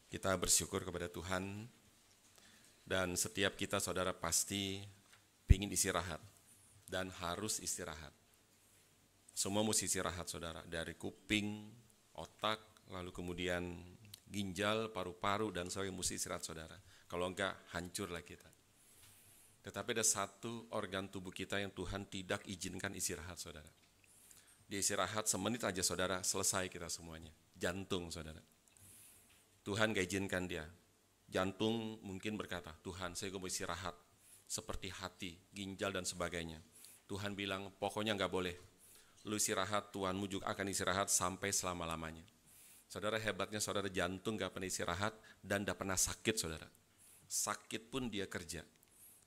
Kita bersyukur kepada Tuhan, dan setiap kita saudara pasti ingin istirahat dan harus istirahat. Semua mesti istirahat saudara, dari kuping, otak, lalu kemudian ginjal, paru-paru, dan sebagainya mesti istirahat saudara. Kalau enggak, hancurlah kita. Tetapi ada satu organ tubuh kita yang Tuhan tidak izinkan istirahat saudara. Dia istirahat semenit aja saudara, selesai kita semuanya. Jantung saudara. Tuhan gak izinkan dia. Jantung mungkin berkata, Tuhan saya mau istirahat. Seperti hati, ginjal dan sebagainya. Tuhan bilang, pokoknya gak boleh. Lu istirahat, Tuhanmu juga akan istirahat sampai selama-lamanya. Saudara, hebatnya saudara, jantung gak pernah istirahat dan gak pernah sakit saudara. Sakit pun dia kerja.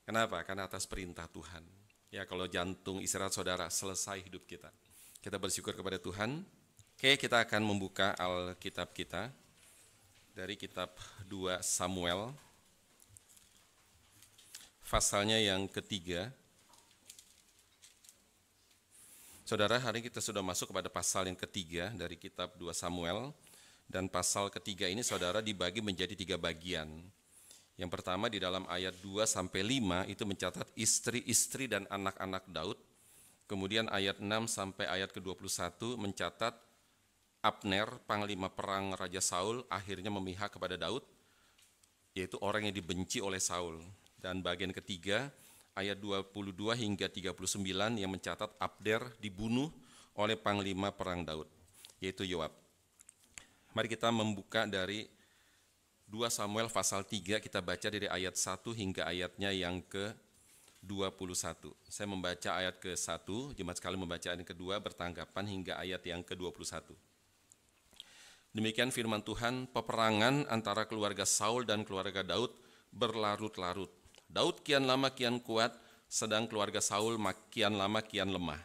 Kenapa? Karena atas perintah Tuhan. Ya, kalau jantung istirahat saudara, selesai hidup kita. Kita bersyukur kepada Tuhan. Oke, kita akan membuka Alkitab kita dari kitab 2 Samuel, pasalnya yang ketiga. Saudara, hari ini kita sudah masuk kepada pasal yang ketiga dari kitab 2 Samuel, dan pasal ketiga ini saudara dibagi menjadi 3 bagian. Yang pertama di dalam ayat 2-5 itu mencatat istri-istri dan anak-anak Daud. Kemudian ayat 6 sampai ayat ke-21 mencatat Abner, panglima perang Raja Saul, akhirnya memihak kepada Daud, yaitu orang yang dibenci oleh Saul. Dan bagian ketiga, ayat 22 hingga 39 yang mencatat Abner dibunuh oleh panglima perang Daud, yaitu Yoab. Mari kita membuka dari 2 Samuel pasal 3, kita baca dari ayat 1 hingga ayatnya yang ke-21. Saya membaca ayat ke-1, jemaat sekalian membaca ayat kedua, bertanggapan hingga ayat yang ke-21. Demikian firman Tuhan, peperangan antara keluarga Saul dan keluarga Daud berlarut-larut. Daud kian lama kian kuat, sedang keluarga Saul kian lama kian lemah.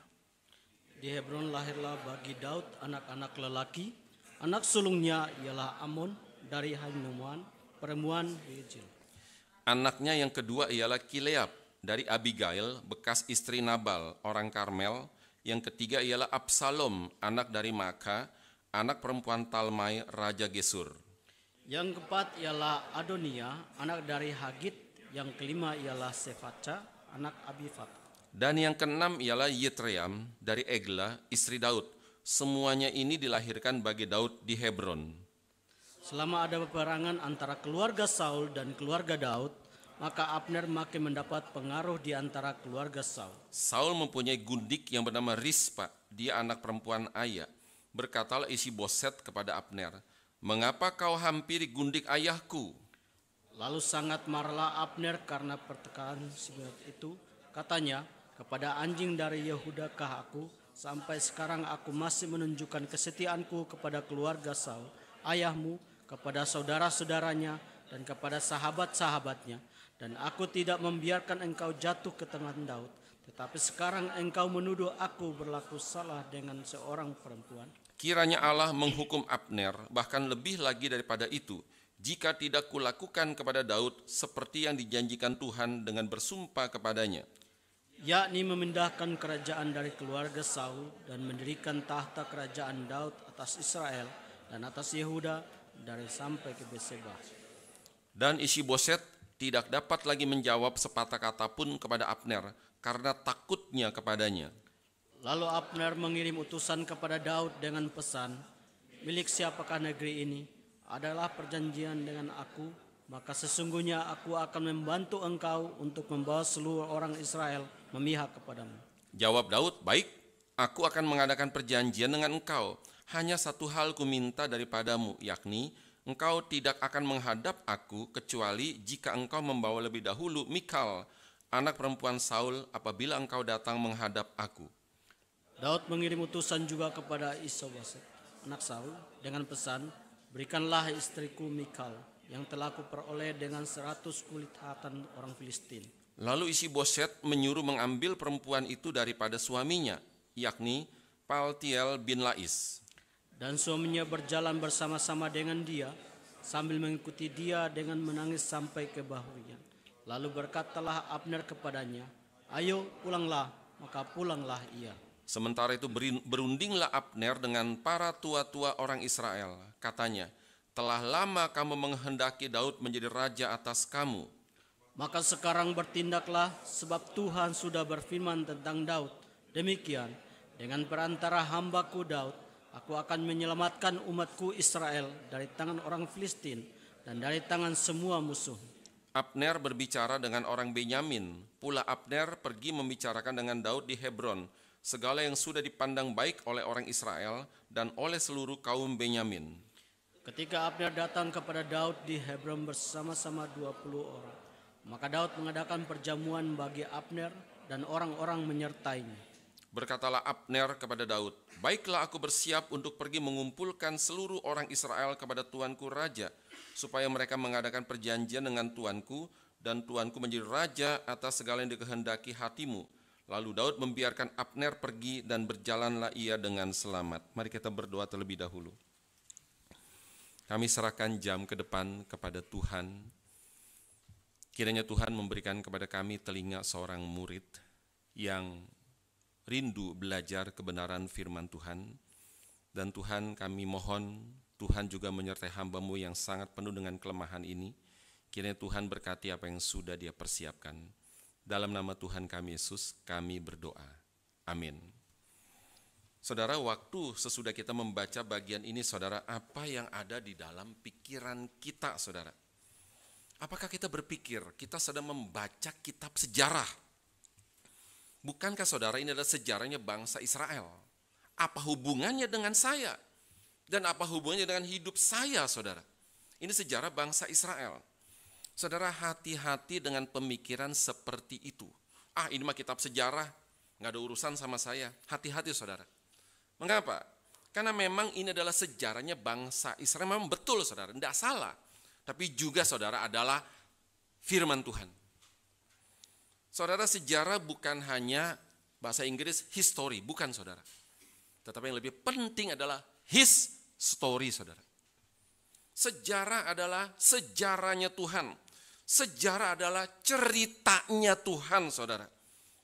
Di Hebron lahirlah bagi Daud anak-anak lelaki. Anak sulungnya ialah Amnon dari Hanoman, perempuan Hijil. Anaknya yang kedua ialah Kileab dari Abigail, bekas istri Nabal, orang Karmel. Yang ketiga ialah Absalom, anak dari Maaka, anak perempuan Talmai, Raja Gesur. Yang keempat ialah Adonia, anak dari Hagit. Yang kelima ialah Sefaca, anak Abifat. Dan yang keenam ialah Yitream dari Egla, istri Daud. Semuanya ini dilahirkan bagi Daud di Hebron. Selama ada peperangan antara keluarga Saul dan keluarga Daud, maka Abner makin mendapat pengaruh di antara keluarga Saul. Saul mempunyai gundik yang bernama Rispa, dia anak perempuan Aya. Berkatalah Isi-Boset kepada Abner, mengapa kau hampiri gundik ayahku? Lalu sangat marahlah Abner karena pertengkaran itu. Katanya, kepada anjing dari Yehudakah aku, sampai sekarang aku masih menunjukkan kesetiaanku kepada keluarga Saul, ayahmu, kepada saudara-saudaranya, dan kepada sahabat-sahabatnya. Dan aku tidak membiarkan engkau jatuh ke tangan Daud. Tetapi sekarang engkau menuduh aku berlaku salah dengan seorang perempuan. Kiranya Allah menghukum Abner, bahkan lebih lagi daripada itu, jika tidak kulakukan kepada Daud seperti yang dijanjikan Tuhan dengan bersumpah kepadanya. Yakni memindahkan kerajaan dari keluarga Saul dan mendirikan tahta kerajaan Daud atas Israel dan atas Yehuda dari sampai ke Berseba. Dan Isi-Boset tidak dapat lagi menjawab sepatah kata pun kepada Abner karena takutnya kepadanya. Lalu Abner mengirim utusan kepada Daud dengan pesan, milik siapakah negeri ini? Adalah perjanjian dengan aku, maka sesungguhnya aku akan membantu engkau untuk membawa seluruh orang Israel memihak kepadamu. Jawab Daud, baik, aku akan mengadakan perjanjian dengan engkau. Hanya satu hal ku minta daripadamu, yakni engkau tidak akan menghadap aku kecuali jika engkau membawa lebih dahulu Mikal, anak perempuan Saul, apabila engkau datang menghadap aku. Daud mengirim utusan juga kepada Isi-Boset, anak Saul, dengan pesan, berikanlah istriku Mikal, yang telah kuperoleh dengan 100 kulit hatan orang Filistin. Lalu Isi-Boset menyuruh mengambil perempuan itu daripada suaminya, yakni Paltiel bin Lais. Dan suaminya berjalan bersama-sama dengan dia, sambil mengikuti dia dengan menangis sampai ke bahunya. Lalu berkatalah Abner kepadanya, ayo pulanglah, maka pulanglah ia. Sementara itu berundinglah Abner dengan para tua-tua orang Israel. Katanya, Telah lama kamu menghendaki Daud menjadi raja atas kamu. Maka sekarang bertindaklah, sebab Tuhan sudah berfirman tentang Daud. Demikian, dengan perantara hambaku Daud, aku akan menyelamatkan umatku Israel dari tangan orang Filistin dan dari tangan semua musuh. Abner berbicara dengan orang Benyamin. Pula Abner pergi membicarakan dengan Daud di Hebron segala yang sudah dipandang baik oleh orang Israel dan oleh seluruh kaum Benyamin. Ketika Abner datang kepada Daud di Hebron bersama-sama 20 orang, maka Daud mengadakan perjamuan bagi Abner dan orang-orang menyertainya. Berkatalah Abner kepada Daud, "Baiklah, aku bersiap untuk pergi mengumpulkan seluruh orang Israel kepada tuanku raja, supaya mereka mengadakan perjanjian dengan tuanku, dan tuanku menjadi raja atas segala yang dikehendaki hatimu." Lalu Daud membiarkan Abner pergi dan berjalanlah ia dengan selamat. Mari kita berdoa terlebih dahulu. Kami serahkan jam ke depan kepada Tuhan. Kiranya Tuhan memberikan kepada kami telinga seorang murid yang rindu belajar kebenaran firman Tuhan. Dan Tuhan, kami mohon Tuhan juga menyertai hamba-Mu yang sangat penuh dengan kelemahan ini. Kiranya Tuhan berkati apa yang sudah Dia persiapkan. Dalam nama Tuhan kami Yesus, kami berdoa. Amin. Saudara, waktu sesudah kita membaca bagian ini, saudara, apa yang ada di dalam pikiran kita, saudara? Apakah kita berpikir kita sedang membaca kitab sejarah? Bukankah saudara ini adalah sejarahnya bangsa Israel? Apa hubungannya dengan saya? Dan apa hubungannya dengan hidup saya, saudara? Ini sejarah bangsa Israel. Saudara, hati-hati dengan pemikiran seperti itu. Ini mah kitab sejarah, nggak ada urusan sama saya. Hati-hati, saudara. Mengapa? Karena memang ini adalah sejarahnya bangsa Israel. Memang betul, saudara, tidak salah. Tapi juga, saudara, adalah firman Tuhan. Saudara, sejarah bukan hanya bahasa Inggris history, bukan, saudara. Tetapi yang lebih penting adalah his story, saudara. Sejarah adalah sejarahnya Tuhan. Sejarah adalah ceritanya Tuhan, saudara.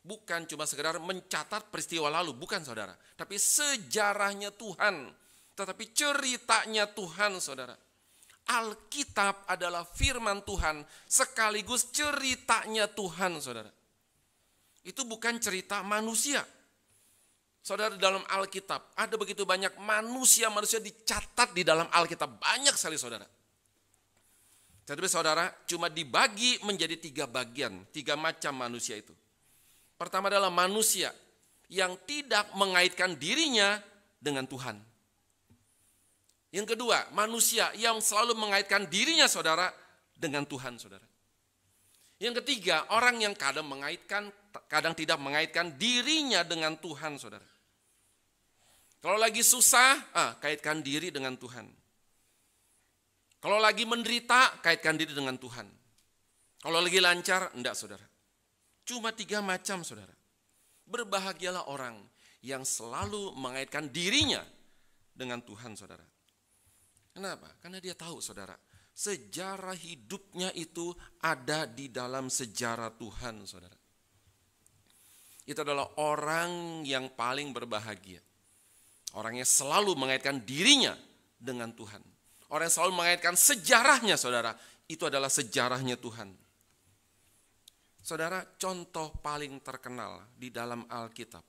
Bukan cuma sekedar mencatat peristiwa lalu, bukan, saudara. Tapi sejarahnya Tuhan, tetapi ceritanya Tuhan, saudara. Alkitab adalah firman Tuhan sekaligus ceritanya Tuhan, saudara. Itu bukan cerita manusia. Saudara, dalam Alkitab ada begitu banyak manusia-manusia dicatat di dalam Alkitab. Banyak sekali, saudara. Tetapi saudara, cuma dibagi menjadi 3 bagian, 3 macam manusia itu. Pertama adalah manusia yang tidak mengaitkan dirinya dengan Tuhan. Yang kedua, manusia yang selalu mengaitkan dirinya, saudara, dengan Tuhan, saudara. Yang ketiga, orang yang kadang tidak mengaitkan dirinya dengan Tuhan, saudara. Kalau lagi susah, kaitkan diri dengan Tuhan. Kalau lagi menderita, kaitkan diri dengan Tuhan. Kalau lagi lancar, enggak, saudara. Cuma 3 macam, saudara. Berbahagialah orang yang selalu mengaitkan dirinya dengan Tuhan, saudara. Kenapa? Karena dia tahu, saudara, sejarah hidupnya itu ada di dalam sejarah Tuhan, saudara. Itu adalah orang yang paling berbahagia. Orang yang selalu mengaitkan dirinya dengan Tuhan. Orang yang selalu mengaitkan sejarahnya, saudara, itu adalah sejarahnya Tuhan. Saudara, contoh paling terkenal di dalam Alkitab,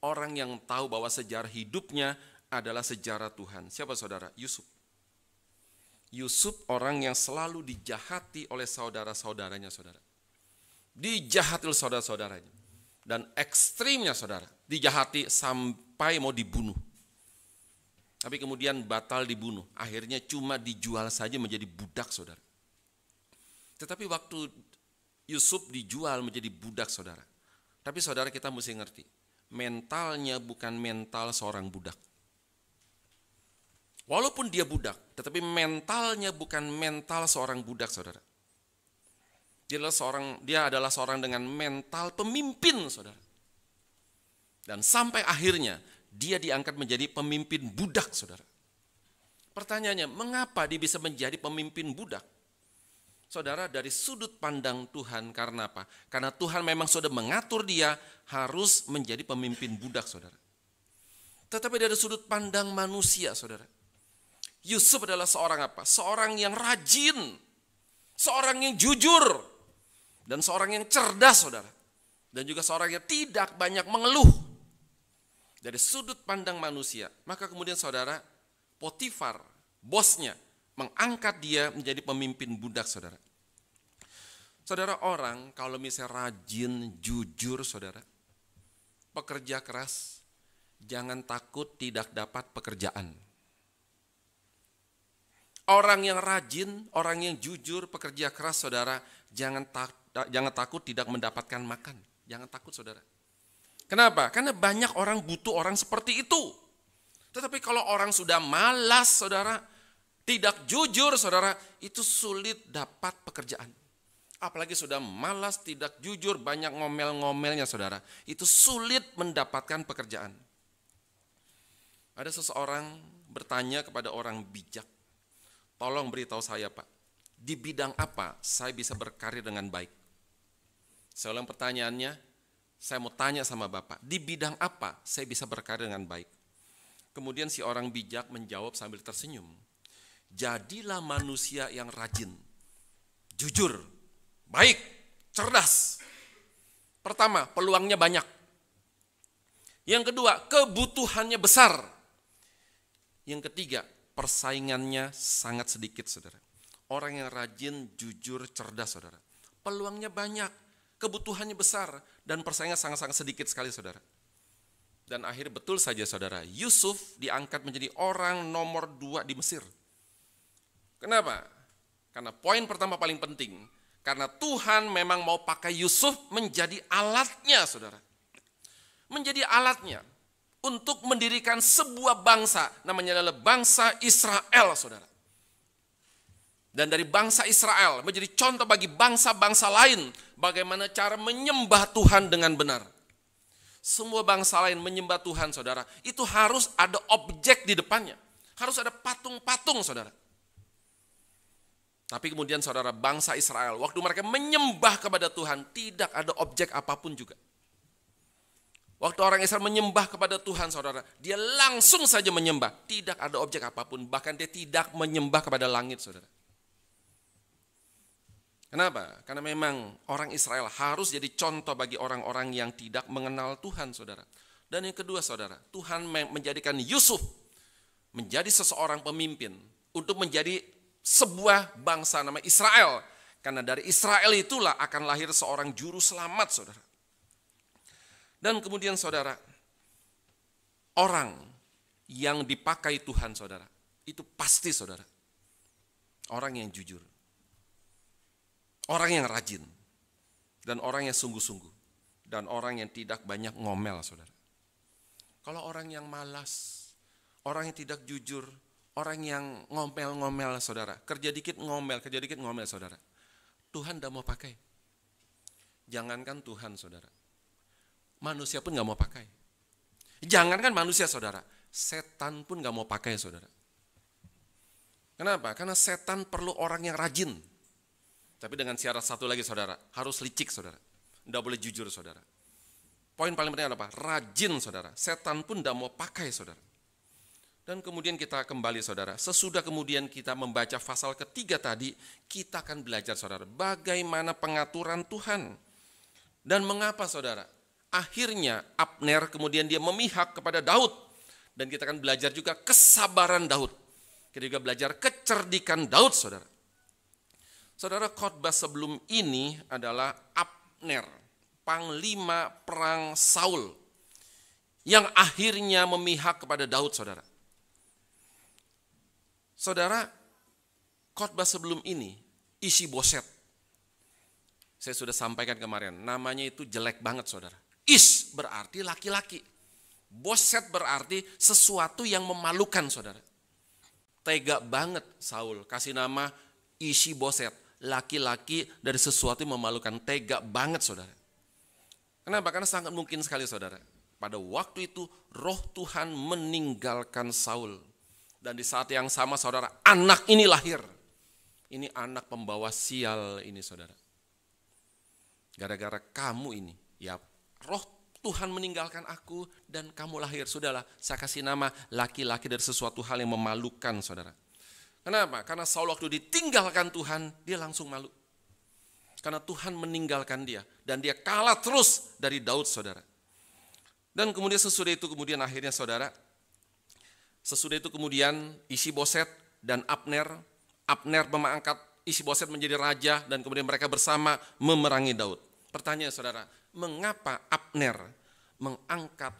orang yang tahu bahwa sejarah hidupnya adalah sejarah Tuhan. Siapa, saudara? Yusuf. Yusuf orang yang selalu dijahati oleh saudara-saudaranya, saudara. Dijahati oleh saudara-saudaranya. Dan ekstrimnya, saudara, dijahati sampai mau dibunuh. Tapi kemudian batal dibunuh. Akhirnya cuma dijual saja menjadi budak, saudara. Tetapi waktu Yusuf dijual menjadi budak, saudara. Tapi saudara, kita mesti ngerti, mentalnya bukan mental seorang budak. Walaupun dia budak, tetapi mentalnya bukan mental seorang budak, saudara. Dia adalah seorang dengan mental pemimpin, saudara. Dan sampai akhirnya dia diangkat menjadi pemimpin budak, saudara. Pertanyaannya, mengapa dia bisa menjadi pemimpin budak? Saudara, dari sudut pandang Tuhan, karena apa? Karena Tuhan memang sudah mengatur dia harus menjadi pemimpin budak, saudara. Tetapi dari sudut pandang manusia, saudara, Yusuf adalah seorang apa? Seorang yang rajin, seorang yang jujur, dan seorang yang cerdas, saudara. Dan juga seorang yang tidak banyak mengeluh. Dari sudut pandang manusia, maka kemudian saudara, Potifar, bosnya, mengangkat dia menjadi pemimpin budak, saudara. Saudara, orang kalau misalnya rajin, jujur, saudara, pekerja keras, jangan takut tidak dapat pekerjaan. Orang yang rajin, orang yang jujur, pekerja keras, saudara, jangan takut tidak mendapatkan makan. Jangan takut, saudara. Kenapa? Karena banyak orang butuh orang seperti itu. Tetapi kalau orang sudah malas, saudara, tidak jujur, saudara, itu sulit dapat pekerjaan. Apalagi sudah malas, tidak jujur, banyak ngomel-ngomelnya, saudara, itu sulit mendapatkan pekerjaan. Ada seseorang bertanya kepada orang bijak, tolong beritahu saya, Pak, di bidang apa saya bisa berkarir dengan baik? Saya ulang pertanyaannya, saya mau tanya sama Bapak, di bidang apa saya bisa berkarir dengan baik? Kemudian si orang bijak menjawab sambil tersenyum, jadilah manusia yang rajin, jujur, baik, cerdas. Pertama, peluangnya banyak. Yang kedua, kebutuhannya besar. Yang ketiga, persaingannya sangat sedikit, saudara. Orang yang rajin, jujur, cerdas, saudara. Peluangnya banyak, kebutuhannya besar, dan persaingannya sangat-sangat sedikit sekali, saudara. Dan akhirnya betul saja, saudara, Yusuf diangkat menjadi orang nomor 2 di Mesir. Kenapa? Karena poin pertama paling penting, karena Tuhan memang mau pakai Yusuf menjadi alatnya, saudara. Menjadi alatnya untuk mendirikan sebuah bangsa, namanya adalah bangsa Israel, saudara. Dan dari bangsa Israel menjadi contoh bagi bangsa-bangsa lain, bagaimana cara menyembah Tuhan dengan benar. Semua bangsa lain menyembah Tuhan, saudara, itu harus ada objek di depannya. Harus ada patung-patung, saudara. Tapi kemudian saudara, bangsa Israel, waktu mereka menyembah kepada Tuhan, tidak ada objek apapun juga. Waktu orang Israel menyembah kepada Tuhan, saudara, dia langsung saja menyembah. Tidak ada objek apapun, bahkan dia tidak menyembah kepada langit, saudara. Kenapa? Karena memang orang Israel harus jadi contoh bagi orang-orang yang tidak mengenal Tuhan, saudara. Dan yang kedua, saudara, Tuhan menjadikan Yusuf menjadi seseorang pemimpin untuk menjadi sebuah bangsa nama Israel. Karena dari Israel itulah akan lahir seorang juru selamat, saudara. Dan kemudian saudara, orang yang dipakai Tuhan, saudara, itu pasti, saudara, orang yang jujur, orang yang rajin, dan orang yang sungguh-sungguh, dan orang yang tidak banyak ngomel, saudara. Kalau orang yang malas, orang yang tidak jujur, orang yang ngomel-ngomel, saudara, kerja dikit ngomel, saudara, Tuhan tidak mau pakai. Jangankan Tuhan, saudara, manusia pun gak mau pakai. Jangankan manusia, saudara, setan pun gak mau pakai, saudara. Kenapa? Karena setan perlu orang yang rajin. Tapi dengan syarat satu lagi, saudara, harus licik, saudara. Tidak boleh jujur, saudara. Poin paling penting adalah apa? Rajin, saudara. Setan pun tidak mau pakai, saudara. Dan kemudian kita kembali, saudara. Sesudah kemudian kita membaca pasal ketiga tadi, kita akan belajar, saudara, bagaimana pengaturan Tuhan. Dan mengapa, saudara? Akhirnya Abner kemudian dia memihak kepada Daud. Dan kita akan belajar juga kesabaran Daud. Kita juga belajar kecerdikan Daud, saudara. Saudara, khotbah sebelum ini adalah Abner, panglima perang Saul, yang akhirnya memihak kepada Daud, saudara. Saudara, khotbah sebelum ini, Isi-Boset. Saya sudah sampaikan kemarin, namanya itu jelek banget, saudara. Is berarti laki-laki. Boset berarti sesuatu yang memalukan, saudara. Tega banget Saul kasih nama Isi-Boset, laki-laki dari sesuatu yang memalukan. Tega banget, saudara. Kenapa? Karena sangat mungkin sekali, saudara, pada waktu itu roh Tuhan meninggalkan Saul. Dan di saat yang sama, saudara, anak ini lahir. Ini anak pembawa sial ini, saudara. Gara-gara kamu ini, ya, roh Tuhan meninggalkan aku dan kamu lahir. Sudahlah, saya kasih nama laki-laki dari sesuatu hal yang memalukan, saudara. Kenapa? Karena Saul waktu ditinggalkan Tuhan, dia langsung malu. Karena Tuhan meninggalkan dia. Dan dia kalah terus dari Daud, saudara. Dan kemudian sesudah itu kemudian akhirnya saudara, sesudah itu kemudian Isi-Boset dan Abner mengangkat Isi-Boset menjadi raja dan kemudian mereka bersama memerangi Daud. Pertanyaan saudara, mengapa Abner mengangkat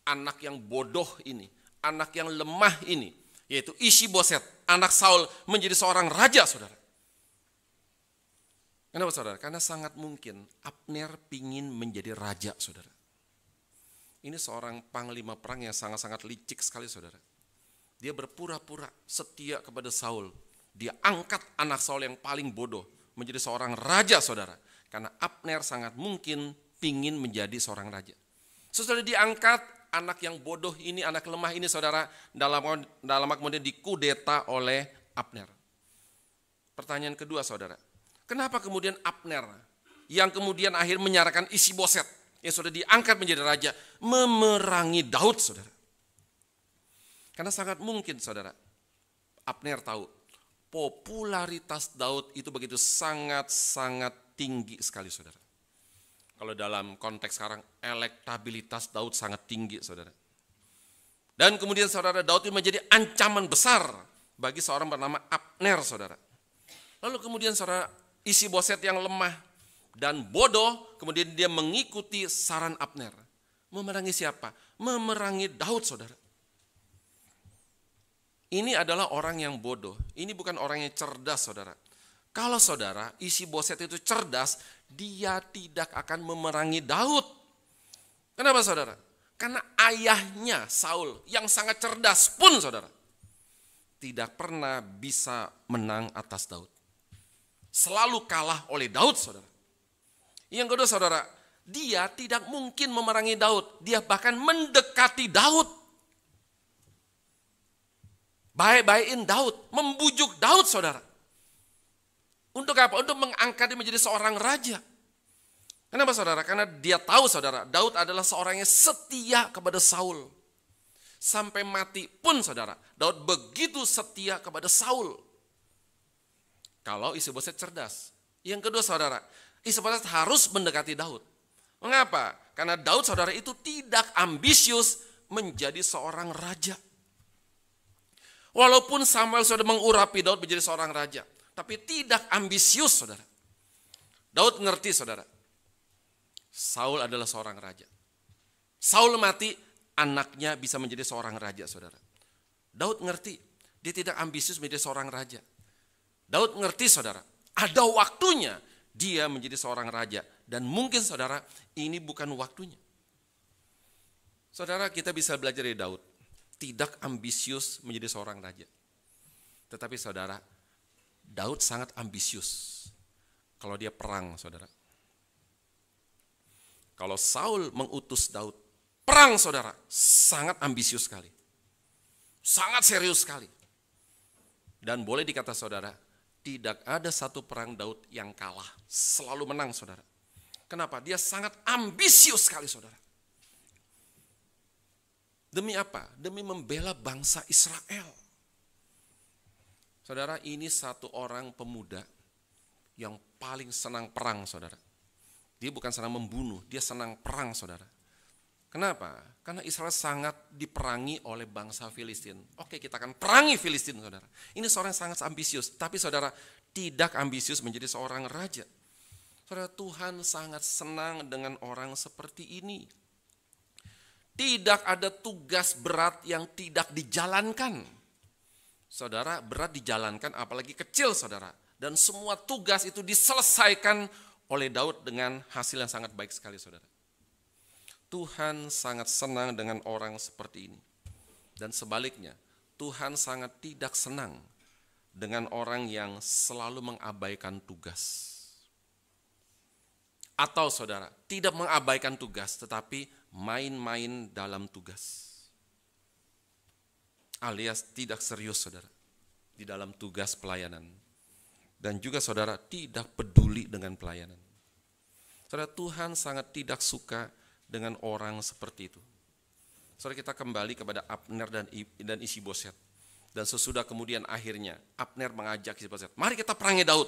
anak yang bodoh ini, anak yang lemah ini, yaitu Isi-Boset, anak Saul, menjadi seorang raja, saudara? Kenapa, saudara? Karena sangat mungkin Abner ingin menjadi raja, saudara. Ini seorang panglima perang yang sangat-sangat licik sekali, saudara. Dia berpura-pura setia kepada Saul. Dia angkat anak Saul yang paling bodoh menjadi seorang raja, saudara. Karena Abner sangat mungkin ingin menjadi seorang raja. Sesudah diangkat, anak yang bodoh ini, anak lemah ini, saudara, dalam kemudian dikudeta oleh Abner. Pertanyaan kedua, saudara, kenapa kemudian Abner yang kemudian akhir menyarankan Isi-Boset yang sudah diangkat menjadi raja memerangi Daud, saudara? Karena sangat mungkin, saudara, Abner tahu popularitas Daud itu begitu sangat-sangat tinggi sekali, saudara. Kalau dalam konteks sekarang, elektabilitas Daud sangat tinggi, saudara. Dan kemudian saudara, Daud itu menjadi ancaman besar bagi seorang bernama Abner, saudara. Lalu kemudian saudara, Isi-Boset yang lemah dan bodoh, kemudian dia mengikuti saran Abner. Memerangi siapa? Memerangi Daud, saudara. Ini adalah orang yang bodoh. Ini bukan orang yang cerdas, saudara. Kalau saudara, Isi-Boset itu cerdas, dia tidak akan memerangi Daud. Kenapa, saudara? Karena ayahnya Saul yang sangat cerdas pun, saudara, tidak pernah bisa menang atas Daud. Selalu kalah oleh Daud, saudara. Yang kedua, saudara, dia tidak mungkin memerangi Daud. Dia bahkan mendekati Daud. Baik-baikin Daud, membujuk Daud, saudara. Untuk apa? Untuk mengangkat dia menjadi seorang raja. Kenapa, saudara? Karena dia tahu, saudara, Daud adalah seorang yang setia kepada Saul. Sampai mati pun, saudara, Daud begitu setia kepada Saul. Kalau Isi-Boset cerdas. Yang kedua, saudara, Isi-Boset harus mendekati Daud. Mengapa? Karena Daud, saudara, itu tidak ambisius menjadi seorang raja. Walaupun Samuel sudah mengurapi Daud menjadi seorang raja, tapi tidak ambisius, saudara. Daud ngerti, saudara, Saul adalah seorang raja. Saul mati, anaknya bisa menjadi seorang raja, saudara. Daud ngerti, dia tidak ambisius menjadi seorang raja. Daud ngerti, saudara, ada waktunya dia menjadi seorang raja. Dan mungkin, saudara, ini bukan waktunya. Saudara, kita bisa belajar dari Daud. Tidak ambisius menjadi seorang raja. Tetapi, saudara, Daud sangat ambisius kalau dia perang, saudara. Kalau Saul mengutus Daud perang, saudara, sangat ambisius sekali. Sangat serius sekali. Dan boleh dikata, saudara, tidak ada satu perang Daud yang kalah. Selalu menang, saudara. Kenapa? Dia sangat ambisius sekali, saudara. Demi apa? Demi membela bangsa Israel. Saudara, ini satu orang pemuda yang paling senang perang, saudara. Dia bukan senang membunuh, dia senang perang, saudara. Kenapa? Karena Israel sangat diperangi oleh bangsa Filistin. Oke, kita akan perangi Filistin, saudara. Ini seorang yang sangat ambisius, tapi saudara tidak ambisius menjadi seorang raja. Saudara, Tuhan sangat senang dengan orang seperti ini. Tidak ada tugas berat yang tidak dijalankan. Saudara, berat dijalankan apalagi kecil, saudara. Dan semua tugas itu diselesaikan oleh Daud dengan hasil yang sangat baik sekali, saudara. Tuhan sangat senang dengan orang seperti ini. Dan sebaliknya, Tuhan sangat tidak senang dengan orang yang selalu mengabaikan tugas. Atau, saudara, tidak mengabaikan tugas, tetapi main-main dalam tugas. Alias tidak serius, saudara, di dalam tugas pelayanan. Dan juga, saudara, tidak peduli dengan pelayanan. Saudara, Tuhan sangat tidak suka dengan orang seperti itu. Saudara, kita kembali kepada Abner dan Isi-Boset. Dan sesudah kemudian akhirnya Abner mengajak Isboset, mari kita perangi Daud.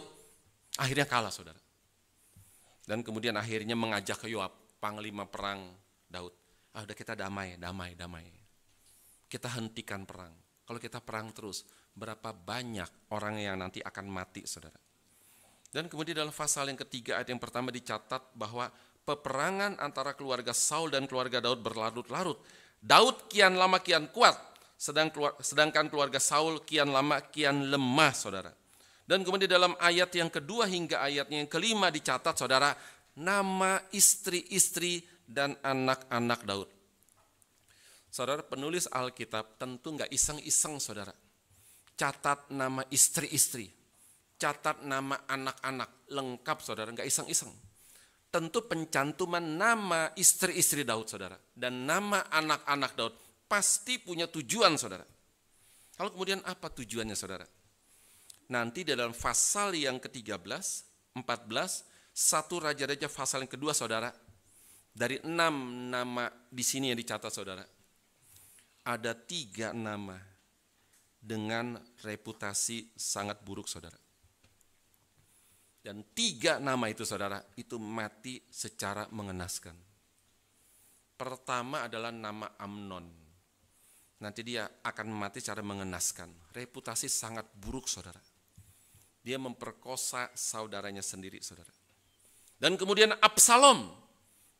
Akhirnya kalah, saudara. Dan kemudian akhirnya mengajak Yoab, panglima perang Daud. Udah kita damai. Kita hentikan perang. Kalau kita perang terus, berapa banyak orang yang nanti akan mati, saudara. Dan kemudian dalam pasal yang ketiga ayat yang pertama dicatat bahwa peperangan antara keluarga Saul dan keluarga Daud berlarut-larut. Daud kian lama kian kuat, sedangkan keluarga Saul kian lama kian lemah, saudara. Dan kemudian dalam ayat yang kedua hingga ayatnya yang kelima dicatat, saudara, nama istri-istri dan anak-anak Daud. Saudara, penulis Alkitab tentu nggak iseng-iseng, saudara. Catat nama istri-istri, catat nama anak-anak, lengkap, saudara, nggak iseng-iseng. Tentu pencantuman nama istri-istri Daud, saudara, dan nama anak-anak Daud pasti punya tujuan, saudara. Lalu kemudian apa tujuannya, saudara? Nanti dalam pasal yang ke-13, 14, 1 Raja-Raja pasal yang kedua, saudara, dari 6 nama di sini yang dicatat, saudara, ada 3 nama dengan reputasi sangat buruk, saudara. Dan 3 nama itu, saudara, itu mati secara mengenaskan. Pertama adalah nama Amnon. Nanti dia akan mati secara mengenaskan. Reputasi sangat buruk, saudara. Dia memperkosa saudaranya sendiri, saudara. Dan kemudian Absalom.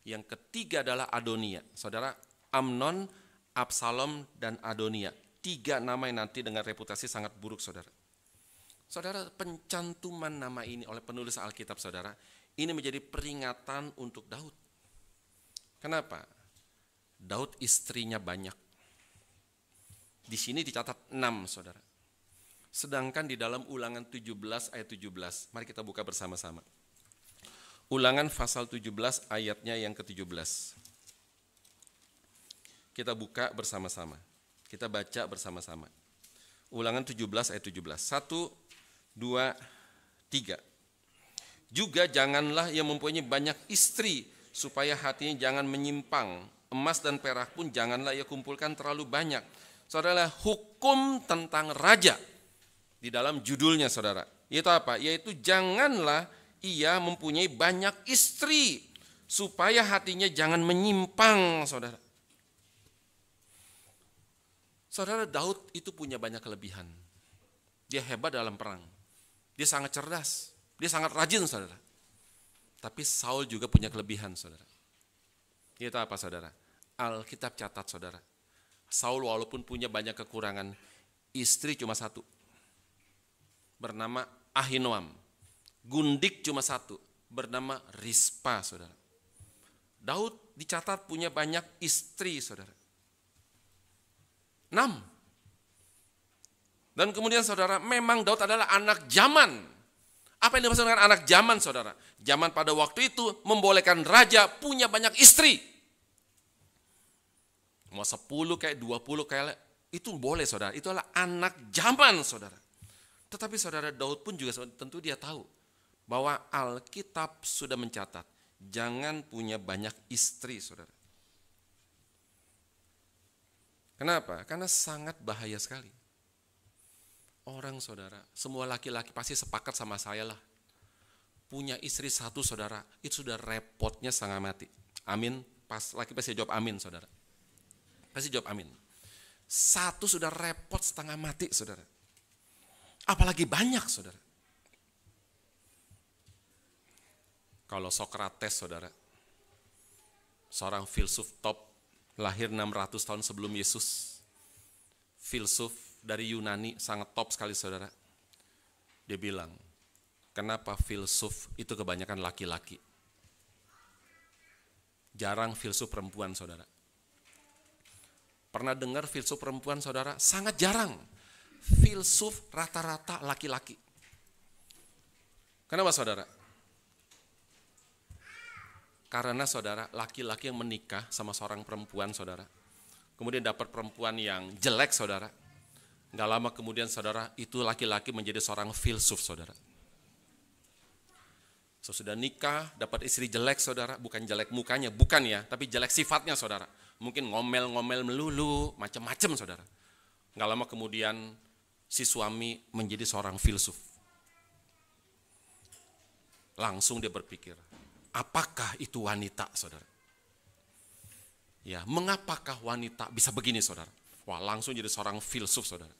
Yang ketiga adalah Adonia. Saudara, Amnon, Absalom, dan Adonia. 3 nama yang nanti dengan reputasi sangat buruk, saudara. Saudara, pencantuman nama ini oleh penulis Alkitab, saudara, ini menjadi peringatan untuk Daud. Kenapa? Daud istrinya banyak. Di sini dicatat 6, saudara. Sedangkan di dalam Ulangan 17 ayat 17, mari kita buka bersama-sama. Ulangan pasal 17 ayatnya yang ke-17. Kita buka bersama-sama. Kita baca bersama-sama. Ulangan 17 ayat 17. 1, 2, 3. Juga janganlah ia mempunyai banyak istri, supaya hatinya jangan menyimpang. Emas dan perak pun janganlah ia kumpulkan terlalu banyak. Saudara, hukum tentang raja di dalam judulnya, saudara. Itu apa? Yaitu janganlah ia mempunyai banyak istri, supaya hatinya jangan menyimpang, saudara. Saudara, Daud itu punya banyak kelebihan. Dia hebat dalam perang. Dia sangat cerdas. Dia sangat rajin, saudara. Tapi Saul juga punya kelebihan, saudara. Itu apa, saudara? Alkitab catat, saudara. Saul walaupun punya banyak kekurangan, istri cuma 1. Bernama Ahinoam. Gundik cuma 1. Bernama Rispa, saudara. Daud dicatat punya banyak istri, saudara. 6. Dan kemudian, saudara, memang Daud adalah anak zaman. Apa yang dimaksud dengan anak zaman, saudara? Zaman pada waktu itu membolehkan raja punya banyak istri. Mau 10 kayak 20 kayak itu boleh, saudara. Itu adalah anak zaman, saudara. Tetapi saudara, Daud pun juga tentu dia tahu bahwa Alkitab sudah mencatat jangan punya banyak istri, saudara. Kenapa? Karena sangat bahaya sekali. Orang, saudara, semua laki-laki pasti sepakat sama saya lah. Punya istri 1, saudara, itu sudah repotnya sangat mati. Amin. Laki pasti jawab amin, saudara. Pasti jawab amin. 1 sudah repot setengah mati, saudara. Apalagi banyak, saudara. Kalau Sokrates, saudara, seorang filsuf top, lahir 600 tahun sebelum Yesus. Filsuf dari Yunani, sangat top sekali, saudara. Dia bilang, kenapa filsuf itu kebanyakan laki-laki? Jarang filsuf perempuan, saudara. Pernah dengar filsuf perempuan, saudara? Sangat jarang. Filsuf rata-rata laki-laki. Kenapa, saudara? Karena, saudara, laki-laki yang menikah sama seorang perempuan, saudara, kemudian dapat perempuan yang jelek, saudara, nggak lama kemudian, saudara, itu laki-laki menjadi seorang filsuf, saudara. Sudah nikah, dapat istri jelek, saudara, bukan jelek mukanya, bukan ya, tapi jelek sifatnya, saudara. Mungkin ngomel-ngomel melulu, macam-macam, saudara. Nggak lama kemudian si suami menjadi seorang filsuf. Langsung dia berpikir, apakah itu wanita, saudara? Ya, mengapakah wanita bisa begini, saudara? Wah, langsung jadi seorang filsuf, saudara.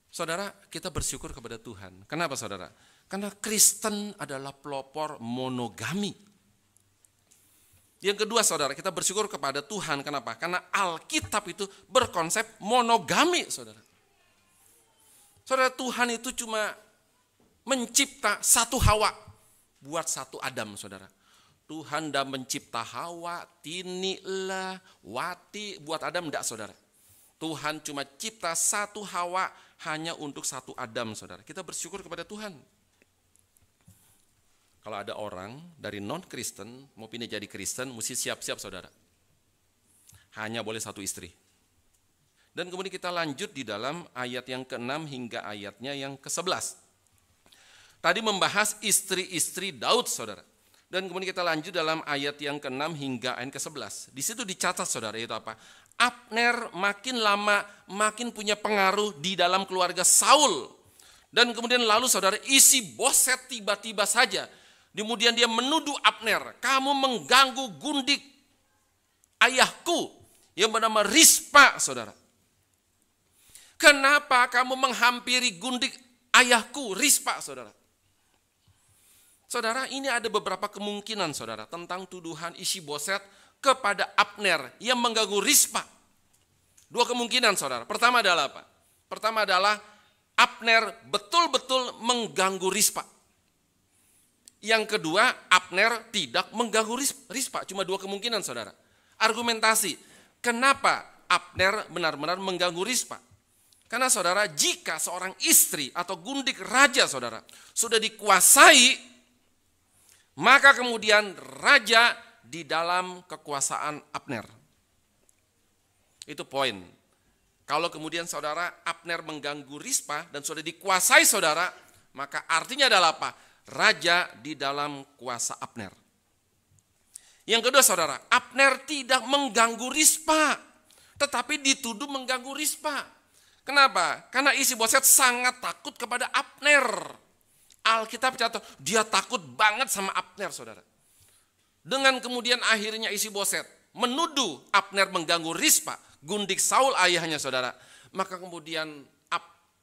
Saudara, kita bersyukur kepada Tuhan. Kenapa, saudara? Karena Kristen adalah pelopor monogami. Yang kedua, saudara, kita bersyukur kepada Tuhan. Kenapa? Karena Alkitab itu berkonsep monogami, saudara. Saudara, Tuhan itu cuma mencipta satu Hawa buat satu Adam, saudara. Tuhan dah mencipta Hawa, Tini lah, Wati buat Adam, enggak, saudara. Tuhan cuma cipta satu Hawa hanya untuk satu Adam, saudara. Kita bersyukur kepada Tuhan. Kalau ada orang dari non-Kristen mau pindah jadi Kristen, mesti siap-siap, saudara. Hanya boleh satu istri. Dan kemudian kita lanjut di dalam ayat yang ke-6 hingga ayatnya yang ke-11. Tadi membahas istri-istri Daud, saudara. Dan kemudian kita lanjut dalam ayat yang ke-6 hingga ayat ke-11. Di situ dicatat, saudara, itu apa? Abner makin lama makin punya pengaruh di dalam keluarga Saul. Dan kemudian lalu, saudara, Isi-Boset tiba-tiba saja. Kemudian dia menuduh Abner, kamu mengganggu gundik ayahku yang bernama Rispa, saudara. Kenapa kamu menghampiri gundik ayahku Rispa, saudara? Saudara, ini ada beberapa kemungkinan, saudara, tentang tuduhan Isi-Boset kepada Abner yang mengganggu Rispa. Dua kemungkinan, saudara. Pertama adalah apa? Pertama adalah Abner betul-betul mengganggu Rispa. Yang kedua, Abner tidak mengganggu Rispa. Cuma dua kemungkinan, saudara. Argumentasi, kenapa Abner benar-benar mengganggu Rispa? Karena, saudara, jika seorang istri atau gundik raja, saudara, sudah dikuasai, maka kemudian raja di dalam kekuasaan Abner. Itu poin. Kalau kemudian, saudara, Abner mengganggu Rispa dan sudah dikuasai, saudara, maka artinya adalah apa? Raja di dalam kuasa Abner. Yang kedua, saudara, Abner tidak mengganggu Rispa, tetapi dituduh mengganggu Rispa. Kenapa? Karena Isi-Boset sangat takut kepada Abner. Alkitab catat, dia takut banget sama Abner, saudara. Dengan kemudian akhirnya Isi-Boset menuduh Abner mengganggu Rispa, gundik Saul ayahnya, saudara. Maka kemudian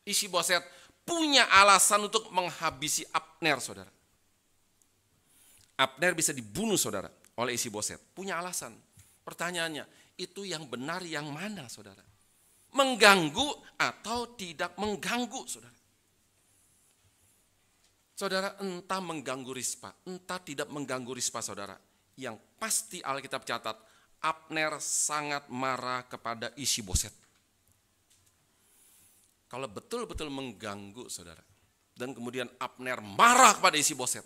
Isi-Boset punya alasan untuk menghabisi Abner, saudara. Abner bisa dibunuh, saudara, oleh Isi-Boset. Punya alasan. Pertanyaannya, itu yang benar yang mana, saudara? Mengganggu atau tidak mengganggu, saudara? Saudara, entah mengganggu Rispa, entah tidak mengganggu Rispa, saudara. Yang pasti Alkitab catat, Abner sangat marah kepada Isi-Boset. Kalau betul-betul mengganggu, saudara, dan kemudian Abner marah kepada Isi-Boset,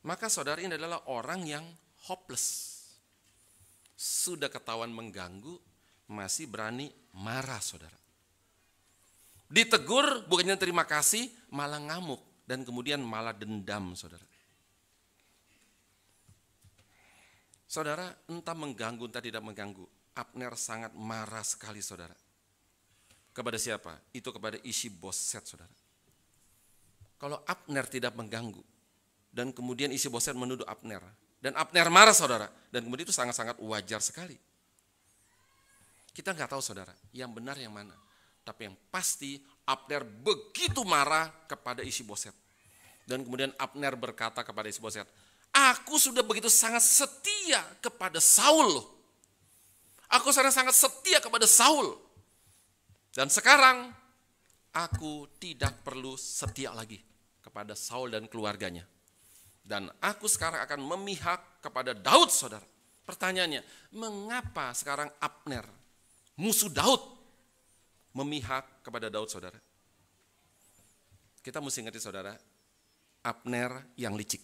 maka saudara ini adalah orang yang hopeless. Sudah ketahuan mengganggu, masih berani marah, saudara. Ditegur, bukannya terima kasih, malah ngamuk. Dan kemudian malah dendam, saudara. Saudara, entah mengganggu, entah tidak mengganggu. Abner sangat marah sekali, saudara. Kepada siapa? Itu kepada Isi-Boset, saudara. Kalau Abner tidak mengganggu, dan kemudian Isi-Boset menuduh Abner, dan Abner marah, saudara. Dan kemudian itu sangat-sangat wajar sekali. Kita nggak tahu, saudara, yang benar yang mana. Tapi yang pasti Abner begitu marah kepada Isi-Boset. Dan kemudian Abner berkata kepada Isi-Boset, aku sudah begitu sangat setia kepada Saul. Aku sangat setia kepada Saul. Dan sekarang aku tidak perlu setia lagi kepada Saul dan keluarganya. Dan aku sekarang akan memihak kepada Daud, saudara. Pertanyaannya, mengapa sekarang Abner, musuh Daud, memihak kepada Daud, saudara? Kita mesti ngerti, saudara, Abner yang licik.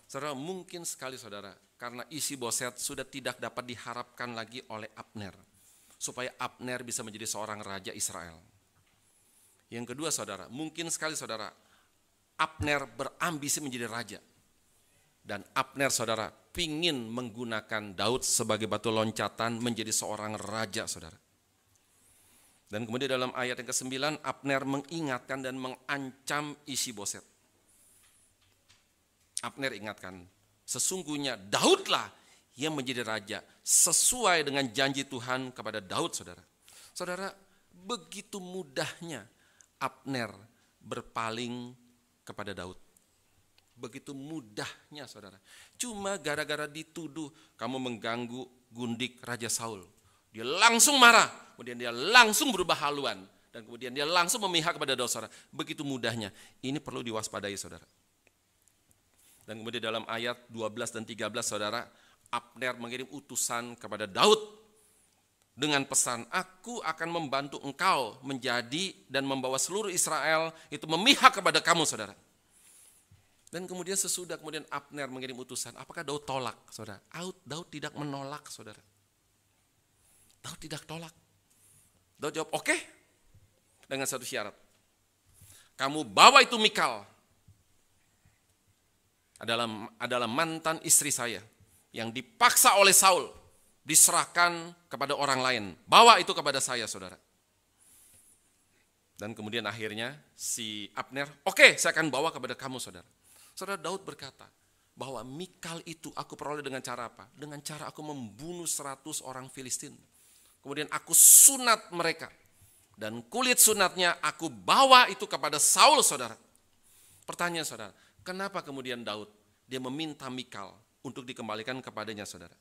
Saudara, mungkin sekali, saudara, karena Isi-Boset sudah tidak dapat diharapkan lagi oleh Abner, supaya Abner bisa menjadi seorang raja Israel. Yang kedua, saudara, mungkin sekali, saudara, Abner berambisi menjadi raja. Dan Abner, saudara, pingin menggunakan Daud sebagai batu loncatan menjadi seorang raja, saudara. Dan kemudian dalam ayat yang ke-9, Abner mengingatkan dan mengancam Isi-Boset. Abner ingatkan, sesungguhnya Daudlah yang menjadi raja sesuai dengan janji Tuhan kepada Daud, saudara. Saudara, begitu mudahnya Abner berpaling kepada Daud. Begitu mudahnya, saudara. Cuma gara-gara dituduh kamu mengganggu gundik Raja Saul. Dia langsung marah, kemudian dia langsung berubah haluan, dan kemudian dia langsung memihak kepada Daud, saudara. Begitu mudahnya. Ini perlu diwaspadai, saudara. Dan kemudian dalam ayat 12 dan 13, saudara, Abner mengirim utusan kepada Daud dengan pesan, aku akan membantu engkau menjadi dan membawa seluruh Israel itu memihak kepada kamu, saudara. Dan kemudian sesudah kemudian Abner mengirim utusan, apakah Daud tolak, saudara? Daud tidak menolak, saudara. Daud tidak tolak. Daud jawab, oke, dengan satu syarat. Kamu bawa itu Mikal, adalah mantan istri saya yang dipaksa oleh Saul, diserahkan kepada orang lain. Bawa itu kepada saya, saudara. Dan kemudian akhirnya si Abner, oke, saya akan bawa kepada kamu, saudara. Saudara, Daud berkata bahwa Mikal itu aku peroleh dengan cara apa? Dengan cara aku membunuh 100 orang Filistin. Kemudian aku sunat mereka. Dan kulit sunatnya aku bawa itu kepada Saul, saudara. Pertanyaan, saudara, kenapa kemudian Daud dia meminta Mikal untuk dikembalikan kepadanya, saudara?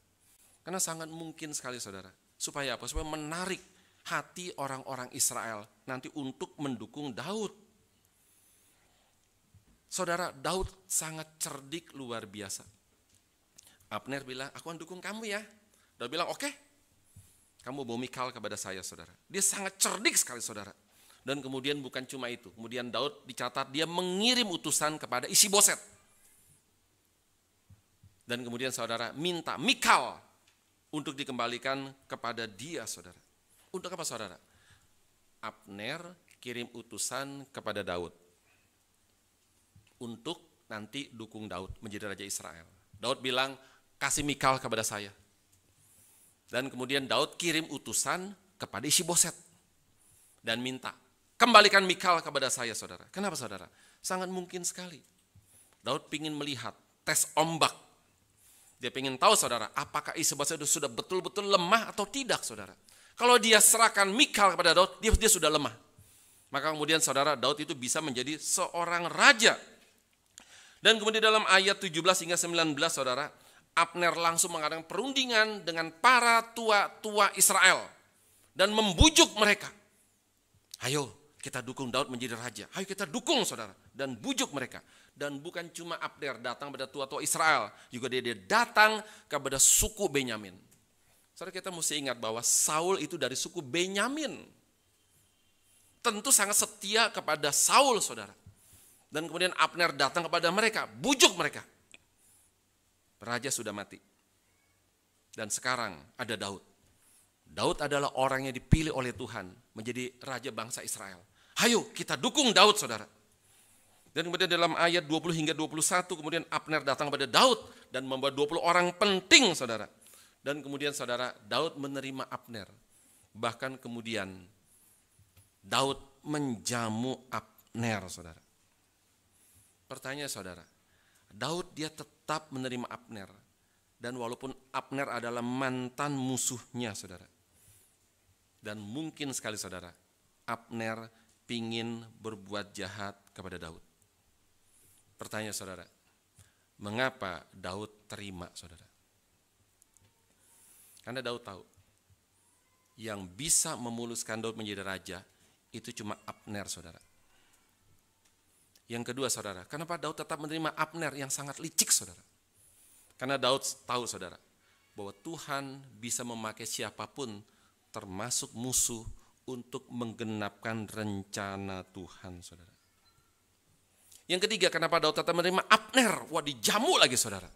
Karena sangat mungkin sekali, saudara. Supaya apa? Supaya menarik hati orang-orang Israel nanti untuk mendukung Daud. Saudara, Daud sangat cerdik luar biasa. Abner bilang, aku akan dukung kamu ya. Daud bilang, oke, kamu bawa Mikal kepada saya, saudara. Dia sangat cerdik sekali, saudara. Dan kemudian bukan cuma itu. Kemudian Daud dicatat dia mengirim utusan kepada Isi-Boset. Dan kemudian saudara minta Mikal untuk dikembalikan kepada dia, saudara. Untuk apa, saudara? Abner kirim utusan kepada Daud. Untuk nanti dukung Daud menjadi Raja Israel. Daud bilang, kasih Mikal kepada saya. Dan kemudian Daud kirim utusan kepada Isi-Boset. Dan minta, kembalikan Mikal kepada saya, saudara. Kenapa, saudara? Sangat mungkin sekali. Daud ingin melihat tes ombak. Dia ingin tahu, saudara, apakah Isi-Boset itu sudah betul-betul lemah atau tidak, saudara. Kalau dia serahkan Mikal kepada Daud, dia sudah lemah. Maka kemudian, saudara, Daud itu bisa menjadi seorang raja. Dan kemudian dalam ayat 17 hingga 19, saudara, Abner langsung mengadakan perundingan dengan para tua-tua Israel. Dan membujuk mereka. Ayo kita dukung Daud menjadi raja. Ayo kita dukung, saudara. Dan bujuk mereka. Dan bukan cuma Abner datang pada tua-tua Israel. Juga dia datang kepada suku Benyamin. Saudara, kita mesti ingat bahwa Saul itu dari suku Benyamin. Tentu sangat setia kepada Saul, saudara. Dan kemudian Abner datang kepada mereka. Bujuk mereka. Raja sudah mati. Dan sekarang ada Daud. Daud adalah orang yang dipilih oleh Tuhan menjadi raja bangsa Israel. Ayo kita dukung Daud, saudara. Dan kemudian dalam ayat 20 hingga 21 kemudian Abner datang kepada Daud dan membawa 20 orang penting, saudara. Dan kemudian, saudara, Daud menerima Abner. Bahkan kemudian Daud menjamu Abner, saudara. Pertanyaan, saudara, Daud dia tetap menerima Abner. Dan walaupun Abner adalah mantan musuhnya, saudara. Dan mungkin sekali, saudara, Abner pingin berbuat jahat kepada Daud. Pertanyaan, saudara, mengapa Daud terima, saudara? Karena Daud tahu, yang bisa memuluskan Daud menjadi raja, itu cuma Abner, saudara. Yang kedua, saudara, kenapa Daud tetap menerima Abner yang sangat licik, saudara? Karena Daud tahu, saudara, bahwa Tuhan bisa memakai siapapun, termasuk musuh, untuk menggenapkan rencana Tuhan, saudara. Yang ketiga, kenapa Daud tetap menerima Abner? Wah, dijamu lagi, saudara.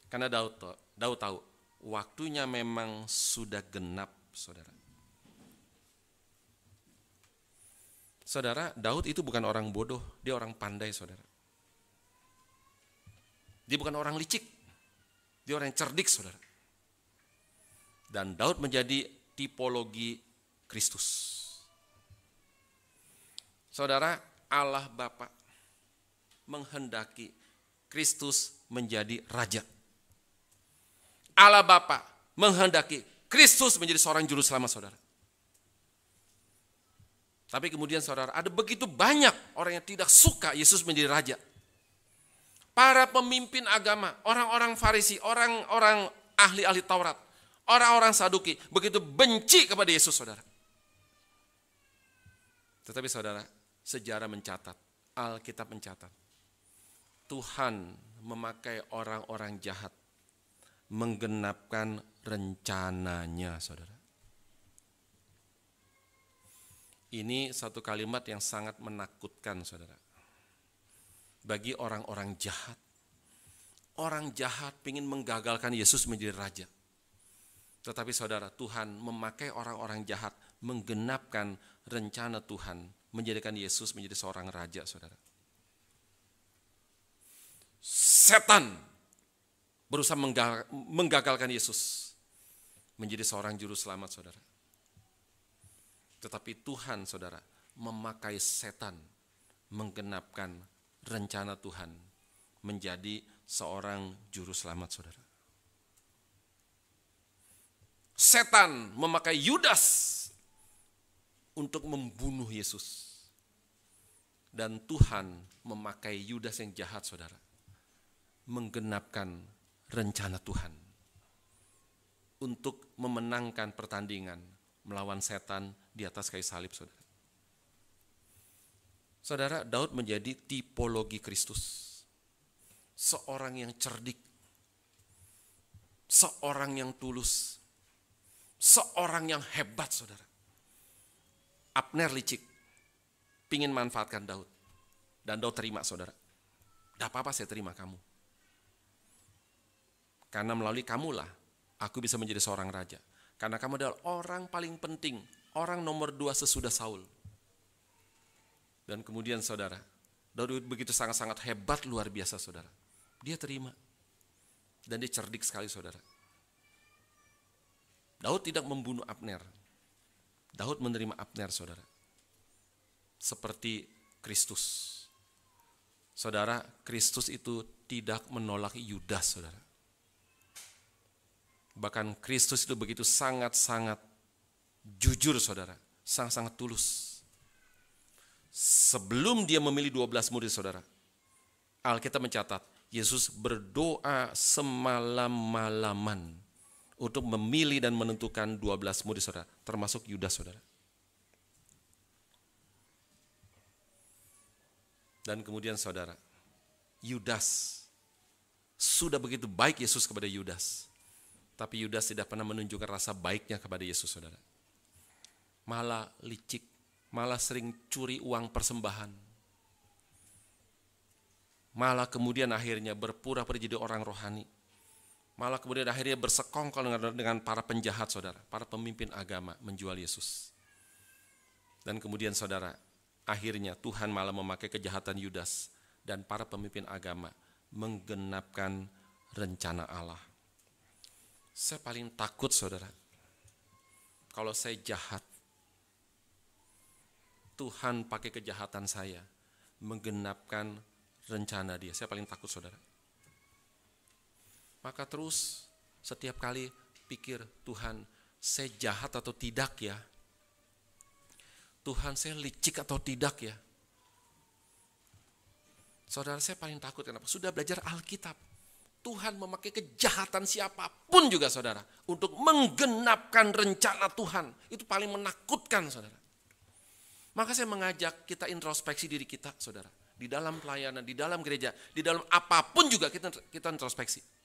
Karena Daud tahu, waktunya memang sudah genap, saudara. Saudara, Daud itu bukan orang bodoh, dia orang pandai, saudara. Dia bukan orang licik, dia orang yang cerdik, saudara. Dan Daud menjadi tipologi Kristus. Saudara, Allah Bapa menghendaki Kristus menjadi raja. Allah Bapa menghendaki Kristus menjadi seorang juru selamat, saudara. Tapi kemudian saudara, ada begitu banyak orang yang tidak suka Yesus menjadi raja. Para pemimpin agama, orang-orang Farisi, orang-orang ahli-ahli Taurat, orang-orang Saduki, begitu benci kepada Yesus, saudara. Tetapi saudara, sejarah mencatat, Alkitab mencatat, Tuhan memakai orang-orang jahat menggenapkan rencananya, saudara. Ini satu kalimat yang sangat menakutkan, saudara. Bagi orang-orang jahat. Orang jahat ingin menggagalkan Yesus menjadi raja. Tetapi saudara, Tuhan memakai orang-orang jahat menggenapkan rencana Tuhan menjadikan Yesus menjadi seorang raja, saudara. Setan berusaha menggagalkan Yesus menjadi seorang juru selamat, saudara. Tetapi Tuhan, saudara, memakai setan menggenapkan rencana Tuhan menjadi seorang juru selamat, saudara. Setan memakai Yudas untuk membunuh Yesus. Dan Tuhan memakai Yudas yang jahat, saudara, menggenapkan rencana Tuhan untuk memenangkan pertandingan melawan setan di atas kayu salib, saudara. Saudara, Daud menjadi tipologi Kristus. Seorang yang cerdik, seorang yang tulus, seorang yang hebat, saudara. Abner licik, pingin manfaatkan Daud. Dan Daud terima, saudara. Tidak apa-apa, saya terima kamu. Karena melalui kamulah aku bisa menjadi seorang raja. Karena kamu adalah orang paling penting, orang nomor 2 sesudah Saul. Dan kemudian saudara, Daud begitu sangat-sangat hebat, luar biasa, saudara. Dia terima. Dan dia cerdik sekali, saudara. Daud tidak membunuh Abner. Daud menerima Abner, saudara. Seperti Kristus. Saudara, Kristus itu tidak menolak Yudas, saudara. Bahkan Kristus itu begitu sangat-sangat jujur, saudara. Sangat-sangat tulus. Sebelum dia memilih 12 murid, saudara, Alkitab mencatat, Yesus berdoa semalam-malaman untuk memilih dan menentukan 12 murid, saudara, termasuk Yudas, saudara. Dan kemudian saudara, Yudas, sudah begitu baik Yesus kepada Yudas, tapi Yudas tidak pernah menunjukkan rasa baiknya kepada Yesus, saudara. Malah licik, malah sering curi uang persembahan. Malah kemudian akhirnya berpura-pura jadi orang rohani. Malah kemudian akhirnya bersekongkol dengan para penjahat, saudara, para pemimpin agama menjual Yesus. Dan kemudian saudara, akhirnya Tuhan malah memakai kejahatan Yudas dan para pemimpin agama menggenapkan rencana Allah. Saya paling takut, saudara, kalau saya jahat, Tuhan pakai kejahatan saya menggenapkan rencana dia. Saya paling takut, saudara. Maka terus setiap kali pikir, Tuhan, saya jahat atau tidak ya? Tuhan, saya licik atau tidak ya? Saudara, saya paling takut kenapa? Sudah belajar Alkitab. Tuhan memakai kejahatan siapapun juga, saudara, untuk menggenapkan rencana Tuhan. Itu paling menakutkan, saudara. Maka saya mengajak kita introspeksi diri kita, saudara. Di dalam pelayanan, di dalam gereja, di dalam apapun juga kita introspeksi.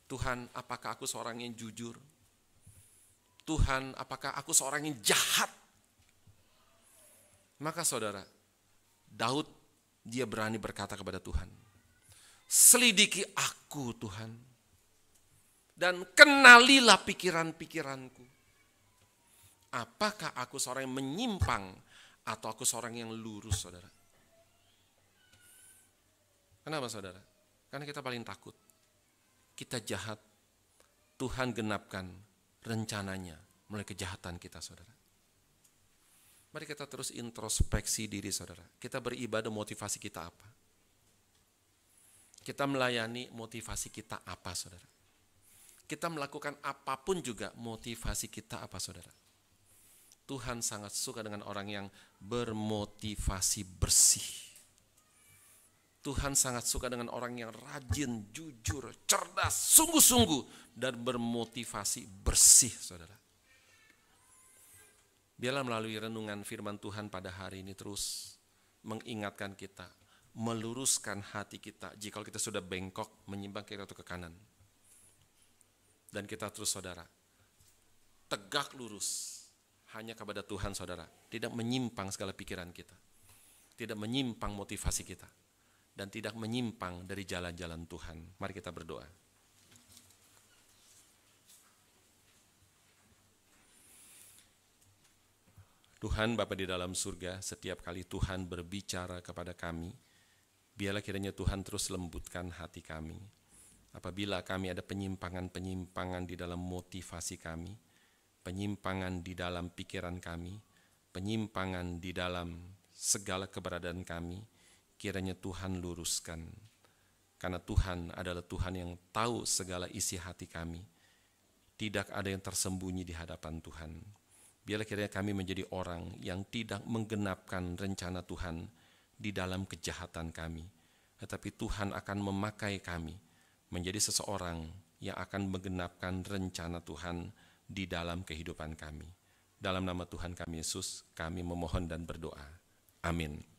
Tuhan, apakah aku seorang yang jujur? Tuhan, apakah aku seorang yang jahat? Maka saudara, Daud, dia berani berkata kepada Tuhan, selidiki aku, Tuhan, dan kenalilah pikiran-pikiranku. Apakah aku seorang yang menyimpang atau aku seorang yang lurus, saudara? Kenapa, saudara? Karena kita paling takut. Kita jahat, Tuhan genapkan rencananya melalui kejahatan kita, saudara. Mari kita terus introspeksi diri saudara. Kita beribadah, motivasi kita apa? Kita melayani, motivasi kita apa saudara? Kita melakukan apapun juga, motivasi kita apa saudara? Tuhan sangat suka dengan orang yang bermotivasi bersih. Tuhan sangat suka dengan orang yang rajin, jujur, cerdas, sungguh-sungguh, dan bermotivasi bersih saudara. Biarlah melalui renungan firman Tuhan pada hari ini terus mengingatkan kita, meluruskan hati kita. Jika kita sudah bengkok, menyimpang kiri atau ke kanan. Dan kita terus saudara, tegak lurus hanya kepada Tuhan saudara. Tidak menyimpang segala pikiran kita. Tidak menyimpang motivasi kita. Dan tidak menyimpang dari jalan-jalan Tuhan. Mari kita berdoa. Tuhan Bapa di dalam surga, setiap kali Tuhan berbicara kepada kami, biarlah kiranya Tuhan terus lembutkan hati kami. Apabila kami ada penyimpangan-penyimpangan di dalam motivasi kami, penyimpangan di dalam pikiran kami, penyimpangan di dalam segala keberadaan kami, kiranya Tuhan luruskan. Karena Tuhan adalah Tuhan yang tahu segala isi hati kami. Tidak ada yang tersembunyi di hadapan Tuhan. Biarlah kiranya kami menjadi orang yang tidak menggenapkan rencana Tuhan di dalam kejahatan kami. Tetapi Tuhan akan memakai kami menjadi seseorang yang akan menggenapkan rencana Tuhan di dalam kehidupan kami. Dalam nama Tuhan kami Yesus, kami memohon dan berdoa. Amin.